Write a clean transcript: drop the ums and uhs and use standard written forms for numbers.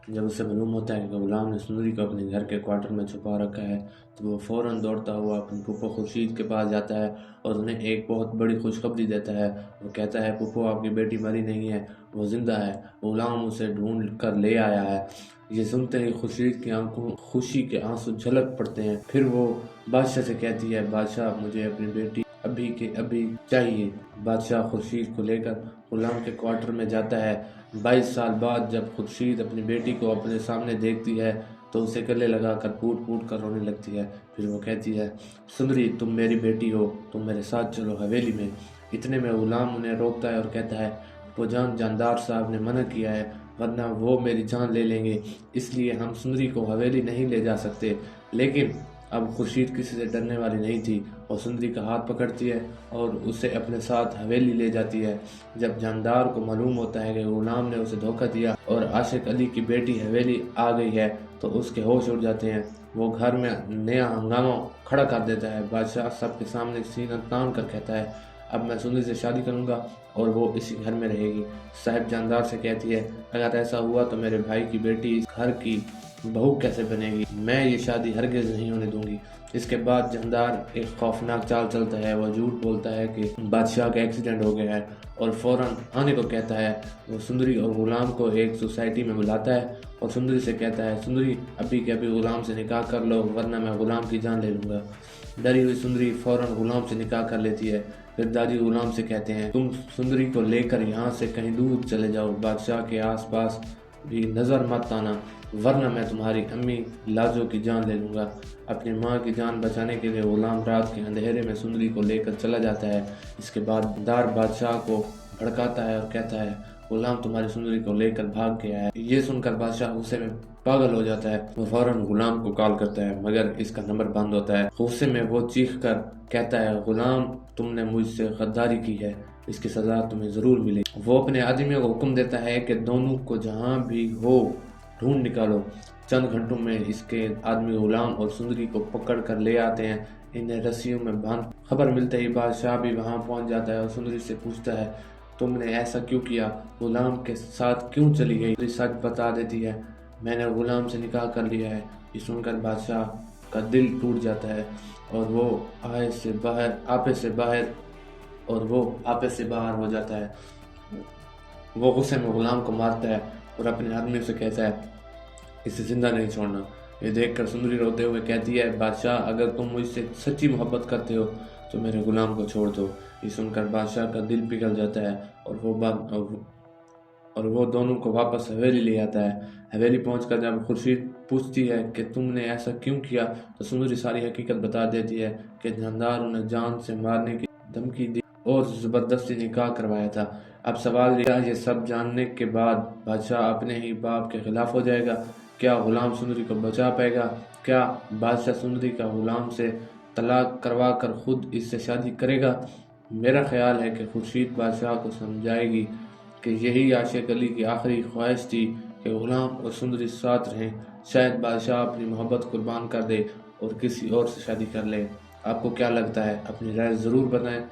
جب اسے معلوم ہوتا ہے کہ غلام نے سندری کو اپنے گھر کے کوارٹر میں چھپا رکھا ہے تو وہ فوراً دوڑتا ہوا اپنے پھپھو خورشید کے پاس جاتا ہے اور انہیں ایک بہت بڑی خوشخبری دیتا ہے۔ وہ کہتا ہے پھپھو آپ کی بیٹی مری نہیں ہے، وہ زندہ ہے، غلام اسے ڈھونڈ کر لے آیا ہے۔ یہ سنتے ہی خورشید کی آنکھوں خوشی کے آنسو جھلک پڑتے ہیں۔ پھر وہ بادشاہ سے کہتی ہے بادشاہ مجھے اپنی بیٹی ابھی کے ابھی چاہیے۔ بادشاہ خورشید کو لے کر غلام کے کوارٹر میں جاتا ہے۔ 22 سال بعد جب خورشید اپنی بیٹی کو اپنے سامنے دیکھتی ہے تو اسے گلے لگا کر پوٹ پوٹ کر رونے لگتی ہے۔ پھر وہ کہتی ہے سندری تم میری بیٹی ہو، تم میرے ساتھ چلو حویلی میں۔ اتنے میں غلام انہیں روکتا ہے اور کہتا ہے وہ جاندار صاحب نے منع کیا ہے ورنہ وہ میری جان لے لیں گے، اس لیے ہم سندری کو حویلی نہیں لے جا سکتے۔ لیکن اب خورشید کسی سے ڈرنے والی نہیں تھی اور سندری کا ہاتھ پکڑتی ہے اور اسے اپنے ساتھ حویلی لے جاتی ہے۔ جب جاندار کو معلوم ہوتا ہے کہ غلام نے اسے دھوکہ دیا اور عاشق علی کی بیٹی حویلی آ گئی ہے تو اس کے ہوش اڑ جاتے ہیں۔ وہ گھر میں نیا ہنگامہ کھڑا کر دیتا ہے۔ بادشاہ سب کے سامنے سینہ تان کر کہتا ہے اب میں سندری سے شادی کروں گا اور وہ اسی گھر میں رہے گی۔ صاحب جاندار سے کہتی ہے اگر ایسا ہوا تو میرے بھائی کی بیٹی اس گھر کی بہو کیسے بنے گی؟ میں یہ شادی ہرگز نہیں ہونے دوں گی۔ اس کے بعد جاندار ایک خوفناک چال چلتا ہے۔ وہ جھوٹ بولتا ہے کہ بادشاہ کا ایکسیڈنٹ ہو گیا ہے اور فوراً آنے کو کہتا ہے۔ وہ سندری اور غلام کو ایک سوسائٹی میں بلاتا ہے اور سندری سے کہتا ہے سندری ابھی کے ابھی غلام سے نکاح کر لو ورنہ میں غلام کی جان لے لوں گا۔ ڈری ہوئی سندری فوراً غلام سے نکاح کر لیتی ہے۔ پھر دادی غلام سے کہتے ہیں تم سندری کو لے کر یہاں سے کہیں دور چلے جاؤ، بادشاہ کے آس پاس بھی نظر مت آنا ورنہ میں تمہاری امی لاجو کی جان لے لوں گا۔ اپنی ماں کی جان بچانے کے لیے غلام رات کے اندھیرے میں سندری کو لے کر چلا جاتا ہے۔ اس کے بعد دار بادشاہ کو بھڑکاتا ہے اور کہتا ہے غلام تمہاری سندری کو لے کر بھاگ گیا ہے۔ یہ سن کر بادشاہ غصے میں پاگل ہو جاتا ہے۔ وہ فوراً غلام کو کال کرتا ہے مگر اس کا نمبر بند ہوتا ہے۔ غصے میں وہ چیخ کر کہتا ہے غلام تم نے مجھ سے غداری کی ہے، اس کی سزا تمہیں ضرور ملے گی۔ وہ اپنے آدمیوں کو حکم دیتا ہے کہ دونوں کو جہاں بھی ہو ڈھونڈ نکالو۔ چند گھنٹوں میں اس کے آدمی غلام اور سندری کو پکڑ کر لے آتے ہیں، انہیں رسیوں میں باندھ۔ خبر ملتے ہی بادشاہ بھی وہاں پہنچ جاتا ہے اور سندری سے پوچھتا ہے تم نے ایسا کیوں کیا، غلام کے ساتھ کیوں چلی گئی؟ سندری سچ بتا دیتی ہے میں نے غلام سے نکاح کر لیا ہے۔ یہ سن کر بادشاہ کا دل ٹوٹ جاتا ہے اور وہ آپے سے باہر ہو جاتا ہے۔ وہ غصے میں غلام کو مارتا ہے اور اپنے آدمی سے کہتا ہے اسے زندہ نہیں چھوڑنا۔ یہ دیکھ کر سندری روتے ہوئے کہتی ہے بادشاہ اگر تم مجھ سے سچی محبت کرتے ہو تو میرے غلام کو چھوڑ دو۔ یہ سن کر بادشاہ کا دل پگھل جاتا ہے اور وہ دونوں کو واپس حویلی لے آتا ہے۔ حویلی پہنچ کر جب خورشید پوچھتی ہے کہ تم نے ایسا کیوں کیا تو سندری ساری حقیقت بتا دیتی ہے کہ جاندار انہیں جان سے مارنے کی دھمکی دی اور زبردستی نکاح کروایا تھا۔ اب سوال یہ سب جاننے کے بعد بادشاہ اپنے ہی باپ کے خلاف ہو جائے گا؟ کیا غلام سندری کو بچا پائے گا؟ کیا بادشاہ سندری کا غلام سے طلاق کروا کر خود اس سے شادی کرے گا؟ میرا خیال ہے کہ خورشید بادشاہ کو سمجھائے گی کہ یہی عاشق علی کی آخری خواہش تھی کہ غلام اور سندری ساتھ رہیں۔ شاید بادشاہ اپنی محبت قربان کر دے اور کسی اور سے شادی کر لے۔ آپ کو کیا لگتا ہے؟ اپنی رائے ضرور بتائیں۔